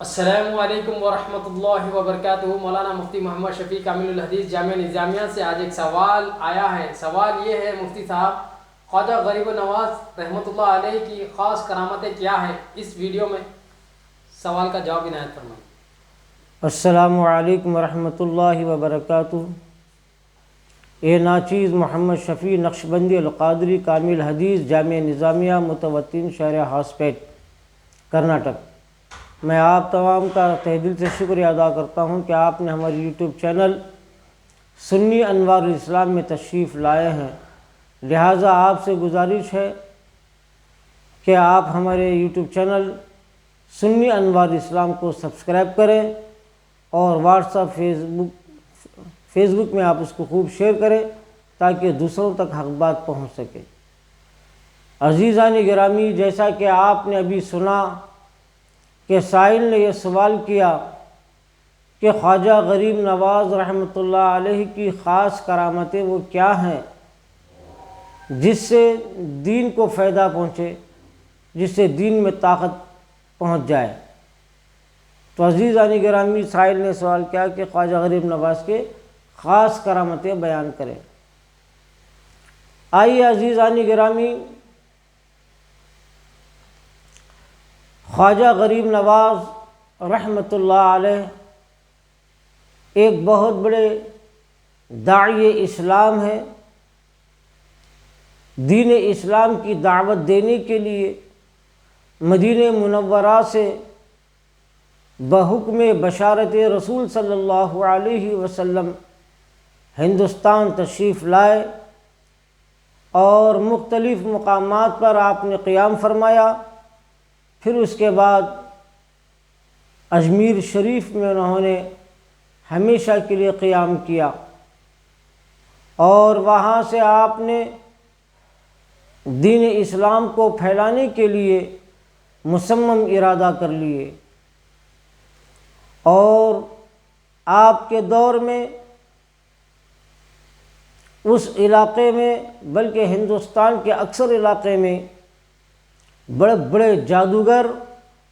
السلام علیکم ورحمۃ اللہ وبرکاتہ۔ مولانا مفتی محمد شفیع کامل الحدیث جامعہ نظامیہ سے آج ایک سوال آیا ہے۔ سوال یہ ہے مفتی صاحب، خواجہ غریب نواز رحمۃ اللہ علیہ کی خاص کرامتیں کیا ہے؟ اس ویڈیو میں سوال کا جواب عنایت فرمائیں۔ السلام علیکم ورحمۃ اللہ وبرکاتہ۔ اے ناچیز محمد شفیع نقشبندی القادری کامل حدیث جامعہ نظامیہ متوطن شہر ہاسپیٹ کرناٹک، میں آپ تمام کا تہ دل سے شکریہ ادا کرتا ہوں کہ آپ نے ہمارے یوٹیوب چینل سنی انوار الاسلام میں تشریف لائے ہیں۔ لہٰذا آپ سے گزارش ہے کہ آپ ہمارے یوٹیوب چینل سنی انوار الاسلام کو سبسکرائب کریں اور واٹس ایپ فیس بک میں آپ اس کو خوب شیئر کریں تاکہ دوسروں تک حق بات پہنچ سکے۔ عزیزان گرامی، جیسا کہ آپ نے ابھی سنا کہ سائل نے یہ سوال کیا کہ خواجہ غریب نواز رحمۃ اللہ علیہ کی خاص کرامتیں وہ کیا ہیں جس سے دین کو فائدہ پہنچے، جس سے دین میں طاقت پہنچ جائے۔ تو عزیزان گرامی، سائل نے سوال کیا کہ خواجہ غریب نواز کے خاص کرامتیں بیان کریں۔ آئیے عزیزان گرامی، خواجہ غریب نواز رحمۃ اللہ علیہ ایک بہت بڑے داعی اسلام ہے۔ دین اسلام کی دعوت دینے کے لیے مدینہ منورہ سے بحکم بشارت رسول صلی اللہ علیہ وسلم ہندوستان تشریف لائے اور مختلف مقامات پر آپ نے قیام فرمایا۔ پھر اس کے بعد اجمیر شریف میں انہوں نے ہمیشہ کے لیے قیام کیا اور وہاں سے آپ نے دین اسلام کو پھیلانے کے لیے مصمم ارادہ کر لیے، اور آپ کے دور میں اس علاقے میں بلکہ ہندوستان کے اکثر علاقے میں بڑے بڑے جادوگر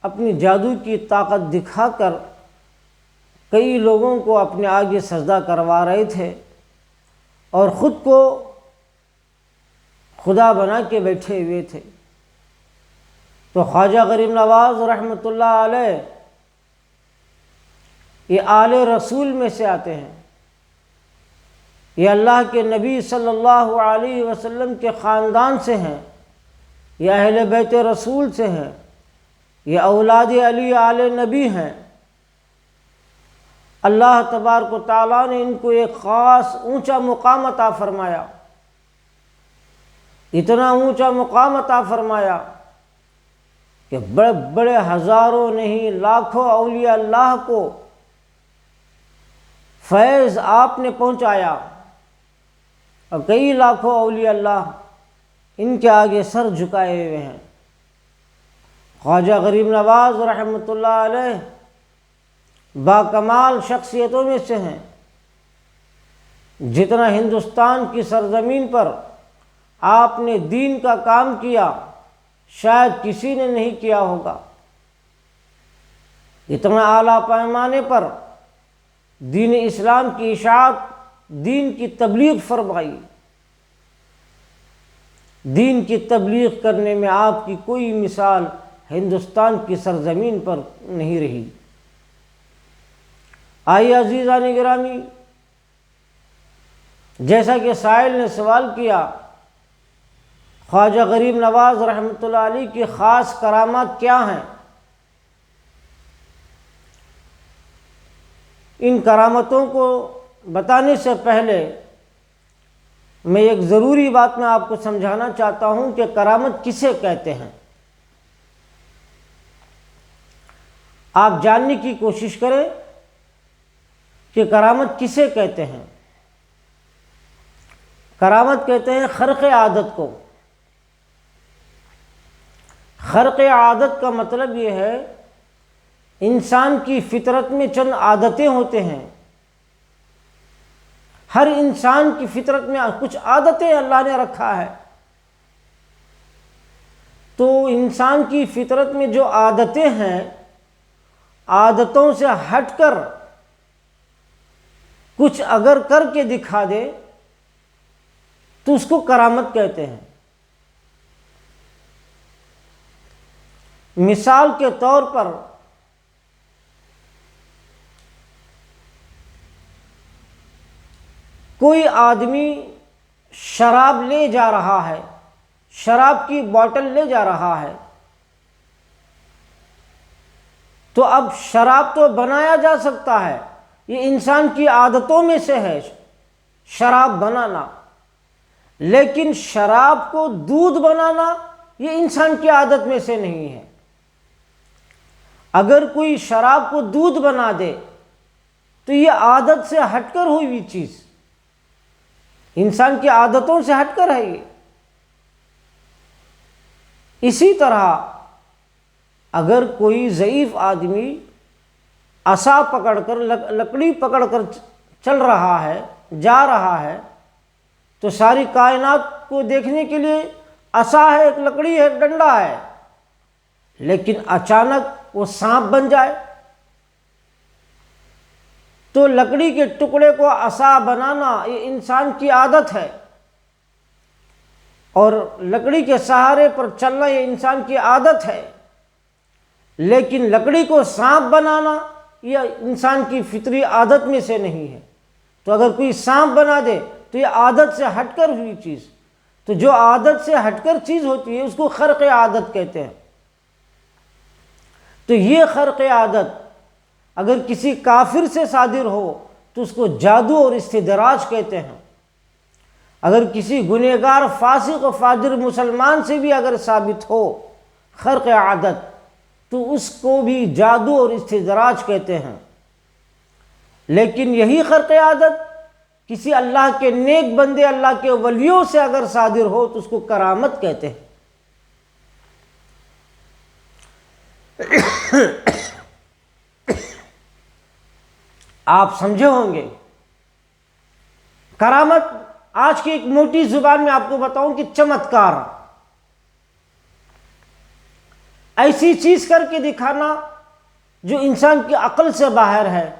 اپنی جادو کی طاقت دکھا کر کئی لوگوں کو اپنے آگے سجدہ کروا رہے تھے اور خود کو خدا بنا کے بیٹھے ہوئے تھے۔ تو خواجہ غریب نواز رحمۃ اللہ علیہ یہ آل رسول میں سے آتے ہیں، یہ اللہ کے نبی صلی اللہ علیہ وسلم کے خاندان سے ہیں، یہ اہل بیت رسول سے ہیں، یہ اولاد علی آل نبی ہیں۔ اللہ تبارک و تعالیٰ نے ان کو ایک خاص اونچا مقام عطا فرمایا، اتنا اونچا مقام عطا فرمایا کہ بڑے بڑے ہزاروں نہیں لاکھوں اولیاء اللہ کو فیض آپ نے پہنچایا، اور کئی لاکھوں اولیاء اللہ ان کے آگے سر جھکائے ہوئے ہیں۔ خواجہ غریب نواز رحمۃ اللہ علیہ باکمال شخصیتوں میں سے ہیں۔ جتنا ہندوستان کی سرزمین پر آپ نے دین کا کام کیا شاید کسی نے نہیں کیا ہوگا، اتنا اعلیٰ پیمانے پر دین اسلام کی اشاعت، دین کی تبلیغ فرمائی۔ دین کی تبلیغ کرنے میں آپ کی کوئی مثال ہندوستان کی سرزمین پر نہیں رہی۔ آئیے عزیزان گرامی، جیسا کہ سائل نے سوال کیا خواجہ غریب نواز رحمۃ اللہ علیہ کی خاص کرامات کیا ہیں، ان کرامتوں کو بتانے سے پہلے میں ایک ضروری بات میں آپ کو سمجھانا چاہتا ہوں کہ کرامت کسے کہتے ہیں۔ آپ جاننے کی کوشش کریں کہ کرامت کسے کہتے ہیں۔ کرامت کہتے ہیں خرق عادت کو۔ خرق عادت کا مطلب یہ ہے انسان کی فطرت میں چند عادتیں ہوتے ہیں۔ ہر انسان کی فطرت میں کچھ عادتیں اللہ نے رکھا ہے، تو انسان کی فطرت میں جو عادتیں ہیں عادتوں سے ہٹ کر کچھ اگر کر کے دکھا دے تو اس کو کرامت کہتے ہیں۔ مثال کے طور پر کوئی آدمی شراب لے جا رہا ہے، شراب کی بوتل لے جا رہا ہے، تو اب شراب تو بنایا جا سکتا ہے، یہ انسان کی عادتوں میں سے ہے شراب بنانا، لیکن شراب کو دودھ بنانا یہ انسان کی عادت میں سے نہیں ہے۔ اگر کوئی شراب کو دودھ بنا دے تو یہ عادت سے ہٹ کر ہوئی ہوئی چیز، انسان کی عادتوں سے ہٹ کر ہے یہ۔ اسی طرح اگر کوئی ضعیف آدمی عصا پکڑ کر لکڑی پکڑ کر چل رہا ہے، جا رہا ہے، تو ساری کائنات کو دیکھنے کے لیے عصا ہے، ایک لکڑی ہے، ایک ڈنڈا ہے، لیکن اچانک وہ سانپ بن جائے تو لکڑی کے ٹکڑے کو عصا بنانا یہ انسان کی عادت ہے، اور لکڑی کے سہارے پر چلنا یہ انسان کی عادت ہے، لیکن لکڑی کو سانپ بنانا یہ انسان کی فطری عادت میں سے نہیں ہے۔ تو اگر کوئی سانپ بنا دے تو یہ عادت سے ہٹ کر ہوئی چیز، تو جو عادت سے ہٹ کر چیز ہوتی ہے اس کو خرق عادت کہتے ہیں۔ تو یہ خرق عادت اگر کسی کافر سے صادر ہو تو اس کو جادو اور استدراج کہتے ہیں۔ اگر کسی گنہگار فاسق و فاجر مسلمان سے بھی اگر ثابت ہو خرق عادت تو اس کو بھی جادو اور استدراج کہتے ہیں۔ لیکن یہی خرق عادت کسی اللہ کے نیک بندے، اللہ کے ولیوں سے اگر صادر ہو تو اس کو کرامت کہتے ہیں۔ آپ سمجھے ہوں گے کرامت، آج کی ایک موٹی زبان میں آپ کو بتاؤں کہ چمتکار، ایسی چیز کر کے دکھانا جو انسان کی عقل سے باہر ہے،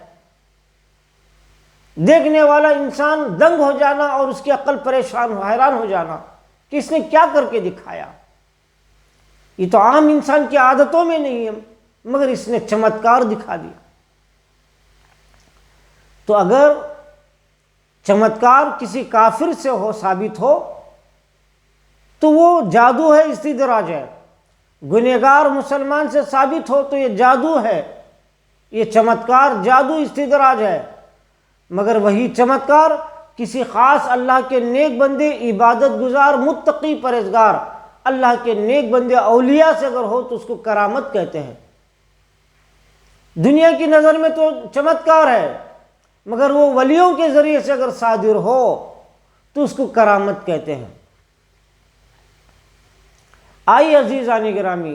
دیکھنے والا انسان دنگ ہو جانا اور اس کی عقل پریشان ہو، حیران ہو جانا کہ اس نے کیا کر کے دکھایا، یہ تو عام انسان کی عادتوں میں نہیں ہے، مگر اس نے چمتکار دکھا دیا۔ تو اگر چمتکار کسی کافر سے ہو ثابت ہو تو وہ جادو ہے، استدراج ہے۔ گنہگار مسلمان سے ثابت ہو تو یہ جادو ہے، یہ چمتکار جادو استدراج ہے۔ مگر وہی چمتکار کسی خاص اللہ کے نیک بندے، عبادت گزار، متقی، پرہیزگار اللہ کے نیک بندے، اولیاء سے اگر ہو تو اس کو کرامت کہتے ہیں۔ دنیا کی نظر میں تو چمتکار ہے، مگر وہ ولیوں کے ذریعے سے اگر صادر ہو تو اس کو کرامت کہتے ہیں۔ آئیے عزیزان گرامی،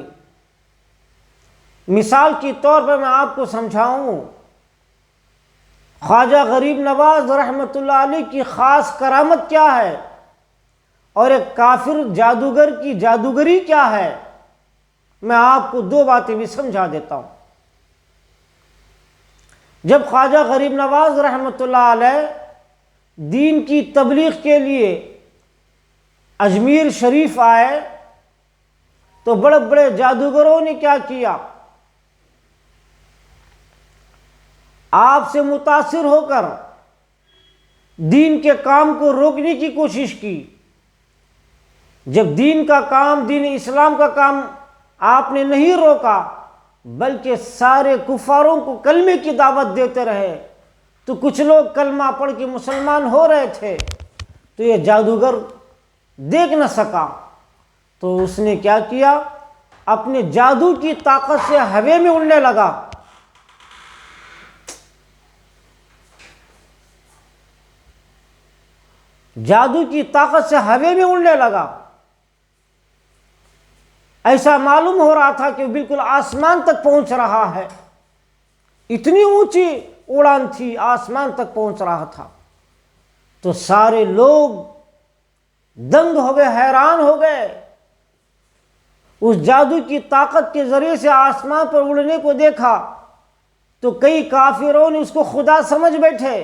مثال کے طور پر میں آپ کو سمجھاؤں خواجہ غریب نواز رحمۃ اللہ علیہ کی خاص کرامت کیا ہے اور ایک کافر جادوگر کی جادوگری کیا ہے۔ میں آپ کو دو باتیں بھی سمجھا دیتا ہوں۔ جب خواجہ غریب نواز رحمۃ اللہ علیہ دین کی تبلیغ کے لیے اجمیر شریف آئے تو بڑے بڑے جادوگروں نے کیا کیا، آپ سے متاثر ہو کر دین کے کام کو روکنے کی کوشش کی۔ جب دین کا کام، دین اسلام کا کام آپ نے نہیں روکا بلکہ سارے کفاروں کو کلمے کی دعوت دیتے رہے تو کچھ لوگ کلمہ پڑھ کے مسلمان ہو رہے تھے، تو یہ جادوگر دیکھ نہ سکا، تو اس نے کیا کیا، اپنے جادو کی طاقت سے ہوے میں اڑنے لگا۔ جادو کی طاقت سے ہوے میں اڑنے لگا، ایسا معلوم ہو رہا تھا کہ بالکل آسمان تک پہنچ رہا ہے، اتنی اونچی اڑان تھی، آسمان تک پہنچ رہا تھا۔ تو سارے لوگ دنگ ہو گئے، حیران ہو گئے، اس جادو کی طاقت کے ذریعے سے آسمان پر اڑنے کو دیکھا تو کئی کافروں نے اس کو خدا سمجھ بیٹھے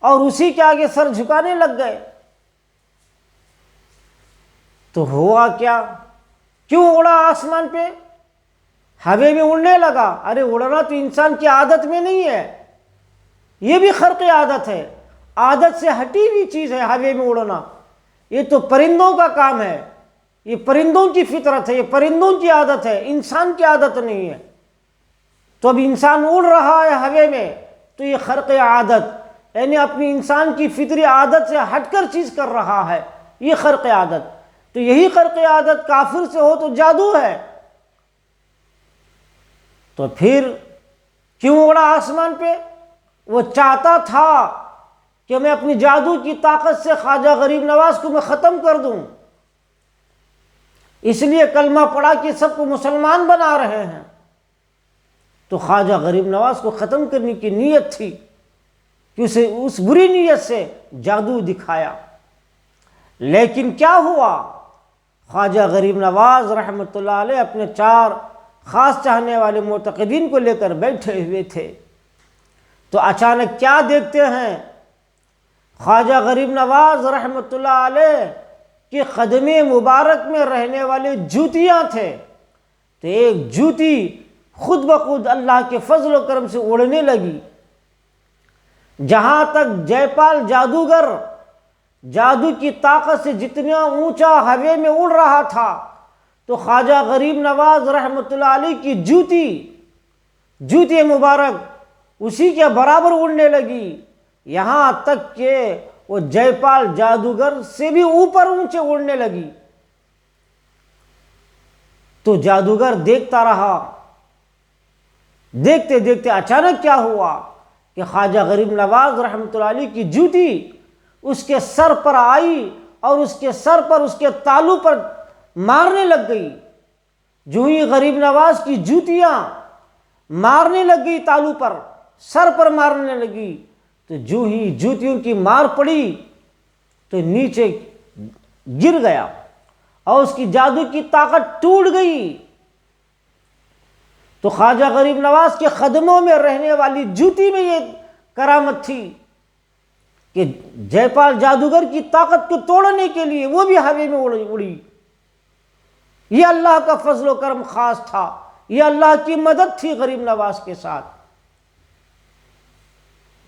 اور اسی کے آگے سر جھکانے لگ گئے۔ تو ہوا کیا؟ کیوں اڑا آسمان پہ؟ ہوے میں اڑنے لگا۔ ارے اڑنا تو انسان کی عادت میں نہیں ہے، یہ بھی خرق عادت ہے، عادت سے ہٹی ہوئی چیز ہے ہوے میں اڑنا۔ یہ تو پرندوں کا کام ہے، یہ پرندوں کی فطرت ہے، یہ پرندوں کی عادت ہے، انسان کی عادت نہیں ہے۔ تو اب انسان اڑ رہا ہے ہوے میں تو یہ خرق عادت، یعنی اپنی انسان کی فطری عادت سے ہٹ کر چیز کر رہا ہے، یہ خرق عادت۔ تو یہی خرق عادت کافر سے ہو تو جادو ہے۔ تو پھر کیوں اڑا آسمان پہ؟ وہ چاہتا تھا کہ میں اپنی جادو کی طاقت سے خواجہ غریب نواز کو میں ختم کر دوں، اس لیے کلمہ پڑھا کہ سب کو مسلمان بنا رہے ہیں۔ تو خواجہ غریب نواز کو ختم کرنے کی نیت تھی کہ اسے اس بری نیت سے جادو دکھایا۔ لیکن کیا ہوا؟ خواجہ غریب نواز رحمۃ اللہ علیہ اپنے 4 خاص چاہنے والے معتقدین کو لے کر بیٹھے ہوئے تھے، تو اچانک کیا دیکھتے ہیں؟ خواجہ غریب نواز رحمۃ اللہ علیہ کے قدم مبارک میں رہنے والے جوتیاں تھے، تو ایک جوتی خود بخود اللہ کے فضل و کرم سے اڑنے لگی۔ جہاں تک جے پال جادوگر جادو کی طاقت سے جتنا اونچا ہوے میں اڑ رہا تھا، تو خواجہ غریب نواز رحمۃ اللہ علیہ کی جوتی مبارک اسی کے برابر اڑنے لگی، یہاں تک کہ وہ جے پال جادوگر سے بھی اوپر اونچے اڑنے لگی۔ تو جادوگر دیکھتا رہا، دیکھتے دیکھتے اچانک کیا ہوا کہ خواجہ غریب نواز رحمۃ اللہ علیہ کی جوتی اس کے سر پر آئی اور اس کے سر پر اس کے تالو پر مارنے لگ گئی۔ جو ہی غریب نواز کی جوتیاں مارنے لگ گئی تالو پر، سر پر مارنے لگی، تو جو ہی جوتیوں کی مار پڑی تو نیچے گر گیا اور اس کی جادو کی طاقت ٹوٹ گئی۔ تو خواجہ غریب نواز کے قدموں میں رہنے والی جوتی میں یہ کرامت تھی کہ جے پال جادوگر کی طاقت کو توڑنے کے لیے وہ بھی ہوے میں اڑی۔ یہ اللہ کا فضل و کرم خاص تھا، یہ اللہ کی مدد تھی غریب نواز کے ساتھ۔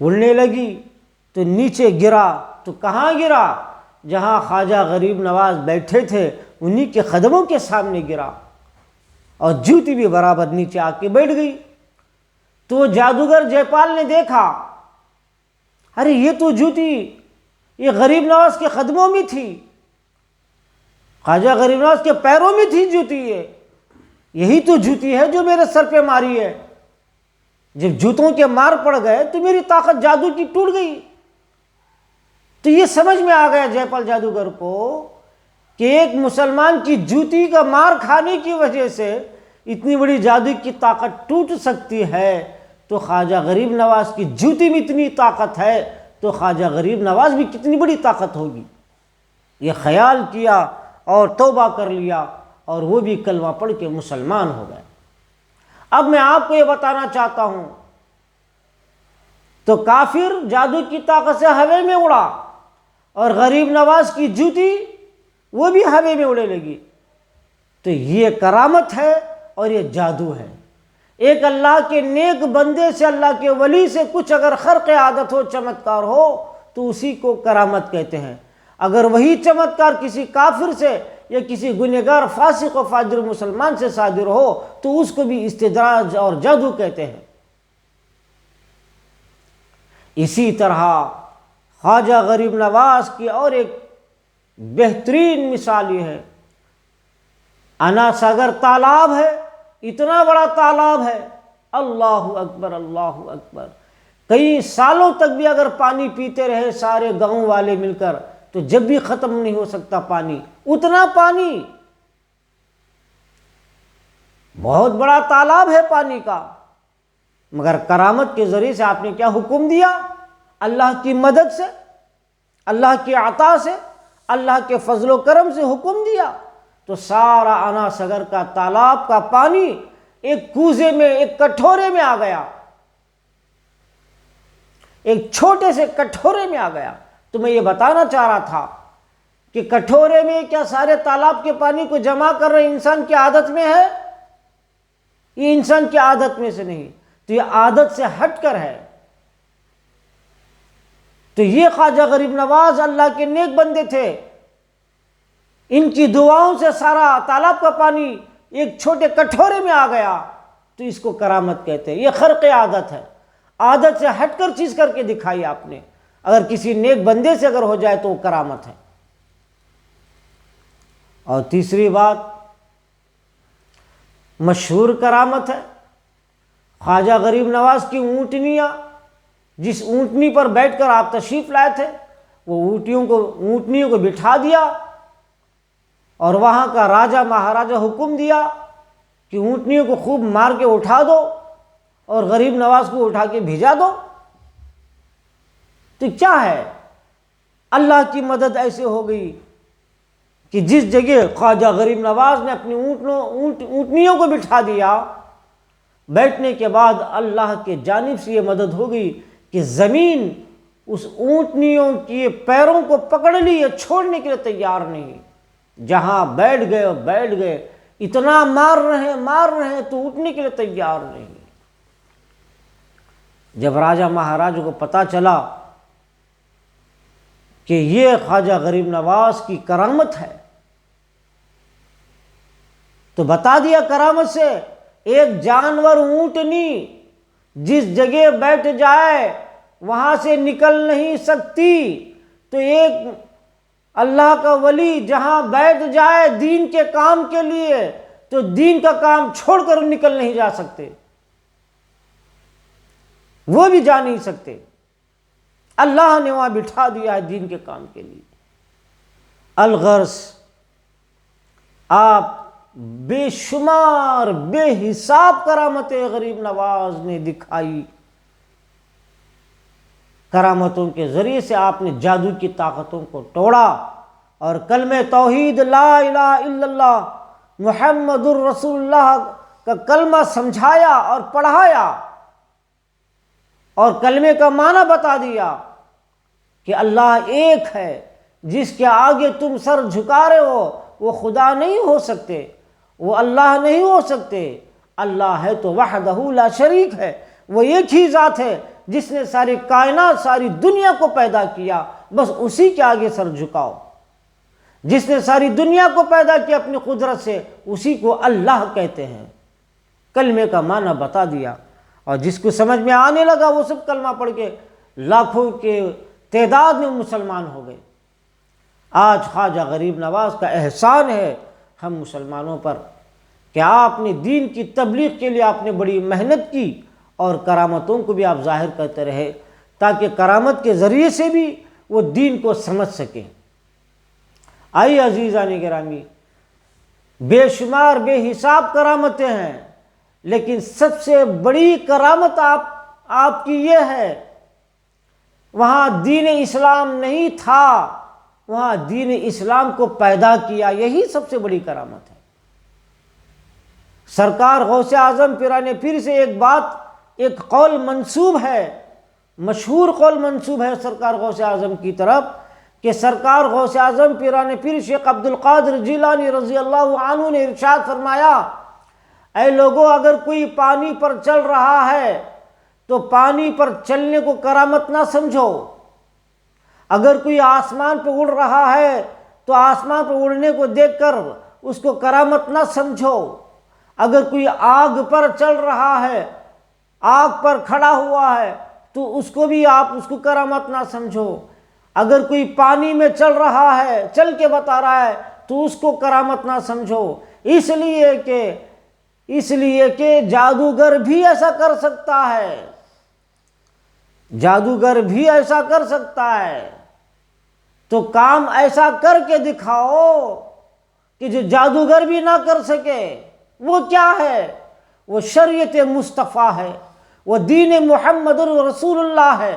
اڑنے لگی تو نیچے گرا، تو کہاں گرا؟ جہاں خواجہ غریب نواز بیٹھے تھے انہی کے قدموں کے سامنے گرا، اور جوتی بھی برابر نیچے آ کے بیٹھ گئی۔ تو جادوگر جے پال نے دیکھا، ارے یہ تو جوتی یہ غریب نواز کے قدموں میں تھی، خواجہ غریب نواز کے پیروں میں تھی جوتی، یہی تو جوتی ہے جو میرے سر پہ ماری ہے۔ جب جوتوں کے مار پڑ گئے تو میری طاقت جادو کی ٹوٹ گئی۔ تو یہ سمجھ میں آ گیا جے پال جادوگر کو کہ ایک مسلمان کی جوتی کا مار کھانے کی وجہ سے اتنی بڑی جادو کی طاقت ٹوٹ سکتی ہے، تو خواجہ غریب نواز کی جوتی میں اتنی طاقت ہے تو خواجہ غریب نواز بھی کتنی بڑی طاقت ہوگی۔ یہ خیال کیا اور توبہ کر لیا، اور وہ بھی کلمہ پڑھ کے مسلمان ہو گئے۔ اب میں آپ کو یہ بتانا چاہتا ہوں، تو کافر جادو کی طاقت سے ہوے میں اڑا، اور غریب نواز کی جوتی وہ بھی ہوے میں اڑے لگی۔ تو یہ کرامت ہے اور یہ جادو ہے۔ ایک اللہ کے نیک بندے سے، اللہ کے ولی سے کچھ اگر خرق عادت ہو، چمتکار ہو، تو اسی کو کرامت کہتے ہیں۔ اگر وہی چمتکار کسی کافر سے یا کسی گنہگار فاسق و فاجر مسلمان سے صادر ہو تو اس کو بھی استدراج اور جادو کہتے ہیں۔ اسی طرح خواجہ غریب نواز کی اور ایک بہترین مثال یہ ہے، انا ساگر تالاب ہے، اتنا بڑا تالاب ہے، اللہ اکبر اللہ اکبر، کئی سالوں تک بھی اگر پانی پیتے رہے سارے گاؤں والے مل کر تو جب بھی ختم نہیں ہو سکتا پانی، اتنا پانی، بہت بڑا تالاب ہے پانی کا۔ مگر کرامت کے ذریعے سے آپ نے کیا حکم دیا؟ اللہ کی مدد سے، اللہ کی عطا سے، اللہ کے فضل و کرم سے حکم دیا، تو سارا انا سگر کا تالاب کا پانی ایک کوزے میں، ایک کٹورے میں آ گیا، ایک چھوٹے سے کٹورے میں آ گیا۔ تو میں یہ بتانا چاہ رہا تھا کہ کٹورے میں کیا سارے تالاب کے پانی کو جمع کر رہے انسان کی عادت میں ہے؟ یہ انسان کی عادت میں سے نہیں، تو یہ عادت سے ہٹ کر ہے۔ تو یہ خواجہ غریب نواز اللہ کے نیک بندے تھے، ان کی دعاؤں سے سارا تالاب کا پانی ایک چھوٹے کٹورے میں آ گیا، تو اس کو کرامت کہتے ہیں۔ یہ خرق عادت ہے، عادت سے ہٹ کر چیز کر کے دکھائی آپ نے۔ اگر کسی نیک بندے سے اگر ہو جائے تو وہ کرامت ہے۔ اور تیسری بات مشہور کرامت ہے خواجہ غریب نواز کی اونٹنیاں، جس اونٹنی پر بیٹھ کر آپ تشریف لائے تھے، وہ اونٹنیوں کو بٹھا دیا اور وہاں کا راجہ مہاراجہ حکم دیا کہ اونٹنیوں کو خوب مار کے اٹھا دو اور غریب نواز کو اٹھا کے بھیجا دو۔ تو کیا ہے، اللہ کی مدد ایسے ہو گئی کہ جس جگہ خواجہ غریب نواز نے اپنی اونٹنیوں کو بٹھا دیا، بیٹھنے کے بعد اللہ کے جانب سے یہ مدد ہو گئی کہ زمین اس اونٹنیوں کے پیروں کو پکڑ لی، یہ چھوڑنے کے لیے تیار نہیں۔ جہاں بیٹھ گئے، اتنا مار رہے ہیں تو اٹھنے کے لیے تیار نہیں۔ جب راجہ مہاراج کو پتہ چلا کہ یہ خواجہ غریب نواز کی کرامت ہے، تو بتا دیا کرامت سے، ایک جانور اونٹنی جس جگہ بیٹھ جائے وہاں سے نکل نہیں سکتی، تو ایک اللہ کا ولی جہاں بیٹھ جائے دین کے کام کے لیے تو دین کا کام چھوڑ کر نکل نہیں جا سکتے، وہ بھی جا نہیں سکتے۔ اللہ نے وہاں بٹھا دیا ہے دین کے کام کے لیے۔ الغرض آپ بے شمار بے حساب کرامتیں غریب نواز نے دکھائی۔ کرامتوں کے ذریعے سے آپ نے جادو کی طاقتوں کو توڑا اور کلمہ توحید لا الہ الا اللہ محمد الرسول اللہ کا کلمہ سمجھایا اور پڑھایا، اور کلمے کا معنی بتا دیا کہ اللہ ایک ہے، جس کے آگے تم سر جھکا رہے ہو وہ خدا نہیں ہو سکتے، وہ اللہ نہیں ہو سکتے۔ اللہ ہے تو وحدہ لا شریک ہے، وہ ایک ہی ذات ہے جس نے ساری کائنات ساری دنیا کو پیدا کیا، بس اسی کے آگے سر جھکاؤ۔ جس نے ساری دنیا کو پیدا کیا اپنی قدرت سے، اسی کو اللہ کہتے ہیں۔ کلمے کا معنی بتا دیا، اور جس کو سمجھ میں آنے لگا وہ سب کلمہ پڑھ کے لاکھوں کے تعداد میں مسلمان ہو گئے۔ آج خواجہ غریب نواز کا احسان ہے ہم مسلمانوں پر کہ آپ نے دین کی تبلیغ کے لیے آپ نے بڑی محنت کی، اور کرامتوں کو بھی آپ ظاہر کرتے رہے تاکہ کرامت کے ذریعے سے بھی وہ دین کو سمجھ سکیں۔ آئیے عزیزان گرامی، بے شمار بے حساب کرامتیں ہیں، لیکن سب سے بڑی کرامت آپ کی یہ ہے، وہاں دین اسلام نہیں تھا، وہاں دین اسلام کو پیدا کیا، یہی سب سے بڑی کرامت ہے۔ سرکار غوث اعظم پیران پیر سے ایک قول منسوب ہے، مشہور قول منسوب ہے سرکار غوث اعظم کی طرف، کہ سرکار غوث اعظم پیران پیر شیخ عبد القادر جیلانی رضی اللہ عنہ نے ارشاد فرمایا، اے لوگو، اگر کوئی پانی پر چل رہا ہے تو پانی پر چلنے کو کرامت نہ سمجھو، اگر کوئی آسمان پہ اڑ رہا ہے تو آسمان پہ اڑنے کو دیکھ کر اس کو کرامت نہ سمجھو، اگر کوئی آگ پر چل رہا ہے، آگ پر کھڑا ہوا ہے تو اس کو بھی آپ اس کو کرامت نہ سمجھو، اگر کوئی پانی میں چل رہا ہے، چل کے بتا رہا ہے تو اس کو کرامت نہ سمجھو، اس لیے کہ جادوگر بھی ایسا کر سکتا ہے، جادوگر بھی ایسا کر سکتا ہے، تو کام ایسا کر کے دکھاؤ کہ جو جادوگر بھی نہ کر سکے۔ وہ کیا ہے؟ وہ شریعت مصطفیٰ ہے، وہ دین محمد رسول اللہ ہے،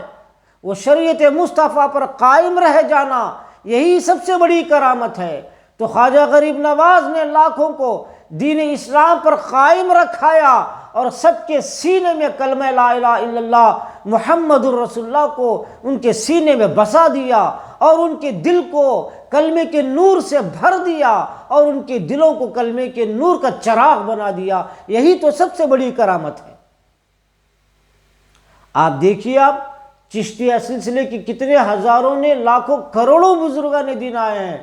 وہ شریعت مصطفیٰ پر قائم رہ جانا، یہی سب سے بڑی کرامت ہے۔ تو خواجہ غریب نواز نے لاکھوں کو دین اسلام پر قائم رکھایا اور سب کے سینے میں کلمہ لا الہ الا اللہ محمد الرسول اللہ کو ان کے سینے میں بسا دیا اور ان کے دل کو کلمے کے نور سے بھر دیا اور ان کے دلوں کو کلمے کے نور کا چراغ بنا دیا۔ یہی تو سب سے بڑی کرامت ہے۔ آپ دیکھیے، آپ چشتیہ سلسلے کی کتنے ہزاروں نے، لاکھوں کروڑوں بزرگان دین آئے ہیں،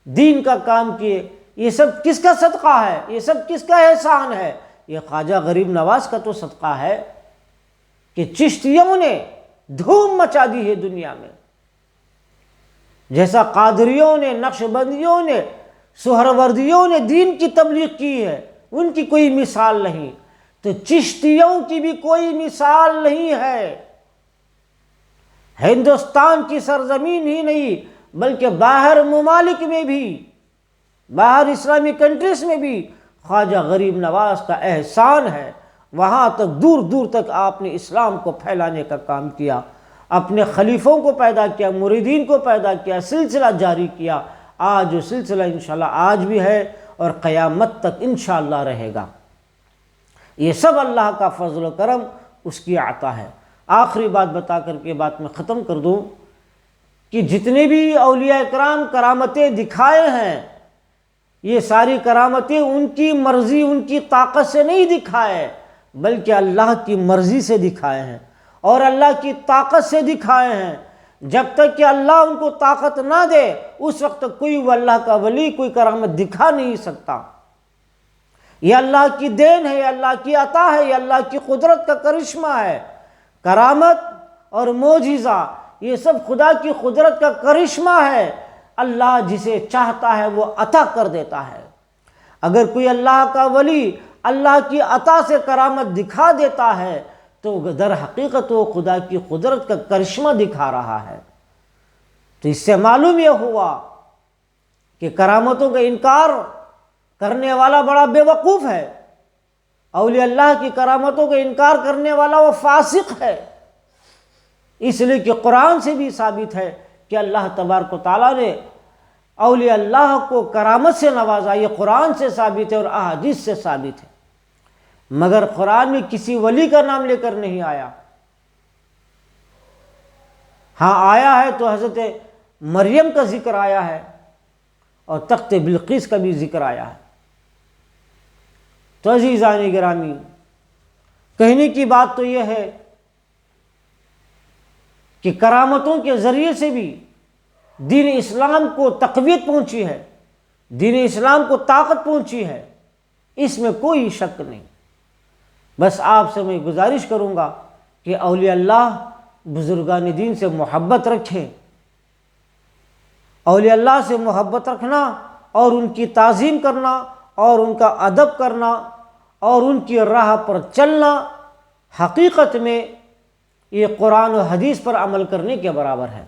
دین کا کام کیے۔ یہ سب کس کا صدقہ ہے؟ یہ سب کس کا احسان ہے؟ یہ خواجہ غریب نواز کا تو صدقہ ہے کہ چشتیوں نے دھوم مچا دی ہے دنیا میں۔ جیسا قادریوں نے، نقشبندیوں نے، سہروردیوں نے دین کی تبلیغ کی ہے، ان کی کوئی مثال نہیں، تو چشتیوں کی بھی کوئی مثال نہیں ہے۔ ہندوستان کی سرزمین ہی نہیں بلکہ باہر ممالک میں بھی، باہر اسلامی کنٹریز میں بھی خواجہ غریب نواز کا احسان ہے۔ وہاں تک دور دور تک آپ نے اسلام کو پھیلانے کا کام کیا، اپنے خلیفوں کو پیدا کیا، مریدین کو پیدا کیا، سلسلہ جاری کیا۔ آج وہ سلسلہ انشاءاللہ آج بھی ہے اور قیامت تک انشاءاللہ رہے گا۔ یہ سب اللہ کا فضل و کرم، اس کی عطا ہے۔ آخری بات بتا کر کے بات میں ختم کر دوں کہ جتنے بھی اولیاء کرام کرامتیں دکھائے ہیں، یہ ساری کرامتیں ان کی مرضی، ان کی طاقت سے نہیں دکھائے بلکہ اللہ کی مرضی سے دکھائے ہیں اور اللہ کی طاقت سے دکھائے ہیں۔ جب تک کہ اللہ ان کو طاقت نہ دے اس وقت تک کوئی وہ اللہ کا ولی کوئی کرامت دکھا نہیں سکتا۔ یہ اللہ کی دین ہے، یہ اللہ کی عطا ہے، یہ اللہ کی قدرت کا کرشمہ ہے۔ کرامت اور معجزہ یہ سب خدا کی قدرت کا کرشمہ ہے۔ اللہ جسے چاہتا ہے وہ عطا کر دیتا ہے۔ اگر کوئی اللہ کا ولی اللہ کی عطا سے کرامت دکھا دیتا ہے تو در حقیقت وہ خدا کی قدرت کا کرشمہ دکھا رہا ہے۔ تو اس سے معلوم یہ ہوا کہ کرامتوں کا انکار کرنے والا بڑا بے وقوف ہے، اولیاء اللہ کی کرامتوں کا انکار کرنے والا وہ فاسق ہے۔ اس لیے کہ قرآن سے بھی ثابت ہے کہ اللہ تبارک و تعالیٰ نے اولیاء اللہ کو کرامت سے نوازا، یہ قرآن سے ثابت ہے اور احادیث سے ثابت ہے، مگر قرآن میں کسی ولی کا نام لے کر نہیں آیا۔ ہاں آیا ہے تو حضرت مریم کا ذکر آیا ہے اور تخت بلقیس کا بھی ذکر آیا ہے۔ تو عزیزان گرامی، کہنے کی بات تو یہ ہے کہ کرامتوں کے ذریعے سے بھی دین اسلام کو تقویت پہنچی ہے، دین اسلام کو طاقت پہنچی ہے، اس میں کوئی شک نہیں۔ بس آپ سے میں گزارش کروں گا کہ اولیاء اللہ بزرگان دین سے محبت رکھیں۔ اولیاء اللہ سے محبت رکھنا اور ان کی تعظیم کرنا اور ان کا ادب کرنا اور ان کی راہ پر چلنا حقیقت میں یہ قرآن و حدیث پر عمل کرنے کے برابر ہے،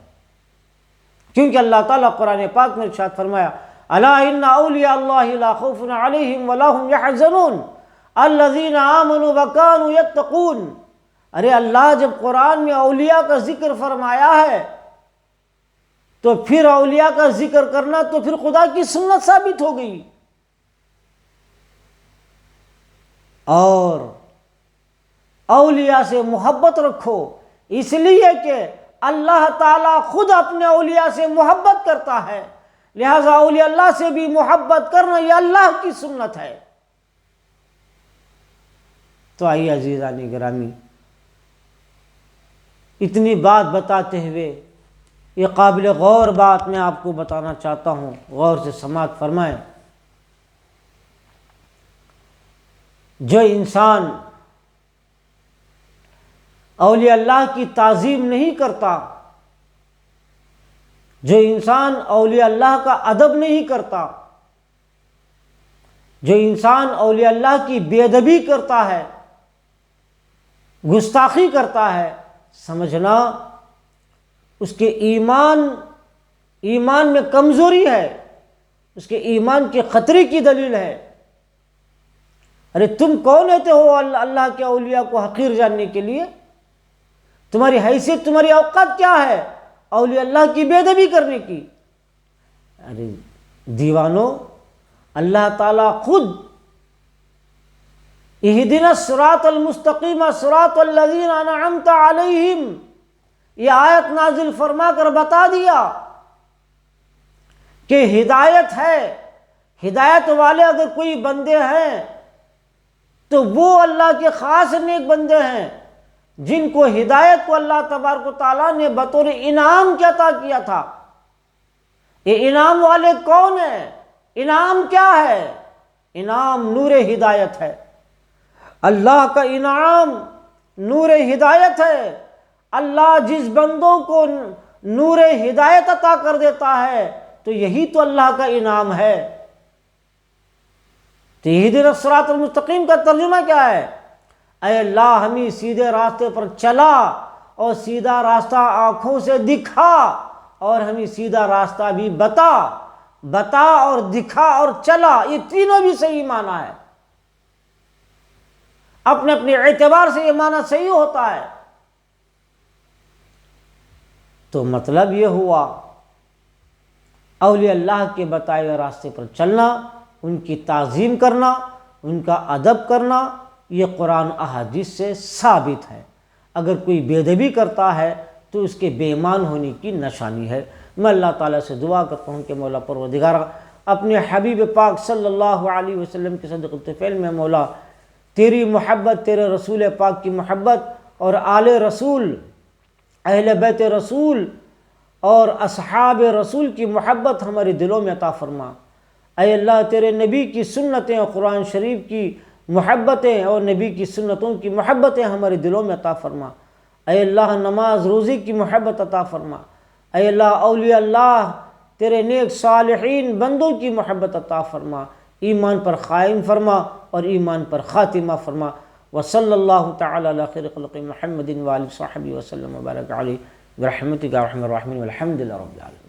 کیونکہ اللہ تعالیٰ قرآن پاک میں ارشاد فرمایا الا ان اولیاء اللہ لا خوف علیہم ولا هم يحزنون الذین آمنوا وکانوا یتقون۔ ارے اللہ جب قرآن میں اولیاء کا ذکر فرمایا ہے تو پھر اولیاء کا ذکر کرنا تو پھر خدا کی سنت ثابت ہو گئی۔ اور اولیاء سے محبت رکھو، اس لیے کہ اللہ تعالیٰ خود اپنے اولیاء سے محبت کرتا ہے، لہذا اولیاء اللہ سے بھی محبت کرنا یہ اللہ کی سنت ہے۔ تو آئیے عزیزان گرامی، اتنی بات بتاتے ہوئے یہ قابل غور بات میں آپ کو بتانا چاہتا ہوں، غور سے سماعت فرمائیں۔ جو انسان اولیاء اللہ کی تعظیم نہیں کرتا، جو انسان اولیاء اللہ کا ادب نہیں کرتا، جو انسان اولیاء اللہ کی بے ادبی کرتا ہے، گستاخی کرتا ہے، سمجھنا اس کے ایمان میں کمزوری ہے، اس کے ایمان کے خطرے کی دلیل ہے۔ ارے تم کون ہوتے ہو اللہ کے اولیاء کو حقیر جاننے کے لیے؟ تمہاری حیثیت، تمہاری اوقات کیا ہے اولیاء اللہ کی بے ادبی کرنے کی؟ ارے دیوانو، اللہ تعالیٰ خود اہدنا الصراط المستقیم صراط الذین انعمت علیہم، یہ آیت نازل فرما کر بتا دیا کہ ہدایت ہے، ہدایت والے اگر کوئی بندے ہیں تو وہ اللہ کے خاص نیک بندے ہیں جن کو ہدایت کو اللہ تبارک و تعالیٰ نے بطور انعام کیا عطا کیا تھا۔ یہ انعام والے کون ہیں؟ انعام کیا ہے؟ انعام نور ہدایت ہے۔ اللہ کا انعام نور ہدایت ہے۔ اللہ جس بندوں کو نور ہدایت عطا کر دیتا ہے تو یہی تو اللہ کا انعام ہے۔ تو اہدنا الصراط المستقیم کا ترجمہ کیا ہے؟ اے اللہ ہمیں سیدھے راستے پر چلا اور سیدھا راستہ آنکھوں سے دکھا، اور ہمیں سیدھا راستہ بھی بتا اور دکھا اور چلا، یہ تینوں بھی صحیح معنی ہے۔ اپنے اپنے اعتبار سے یہ معنی صحیح ہوتا ہے۔ تو مطلب یہ ہوا اولیاء اللہ کے بتائے ہوئے راستے پر چلنا، ان کی تعظیم کرنا، ان کا ادب کرنا، یہ قرآن احادیث سے ثابت ہے۔ اگر کوئی بے ادبی کرتا ہے تو اس کے بے ایمان ہونے کی نشانی ہے۔ میں اللہ تعالیٰ سے دعا کرتا ہوں کہ مولا پروردگار اپنے حبیب پاک صلی اللہ علیہ وسلم کے صدق الطفیل میں مولا تیری محبت، تیرے رسول پاک کی محبت اور آل رسول، اہل بیت رسول اور اصحاب رسول کی محبت ہمارے دلوں میں عطا فرما۔ اے اللہ تیرے نبی کی سنتیں اور قرآن شریف کی محبتیں اور نبی کی سنتوں کی محبتیں ہمارے دلوں میں عطا فرما۔ اے اللہ نماز روزی کی محبت عطا فرما۔ اے اللہ اولیاء اللہ تیرے نیک صالحین بندوں کی محبت عطا فرما، ایمان پر قائم فرما اور ایمان پر خاتمہ فرما۔ وصلی اللہ تعالی علی خیر خلق محمد وآلہ وصحبہ وسلم وبارک علیہ برحمتک یا ارحم الراحمین والحمد للہ رب العالمین۔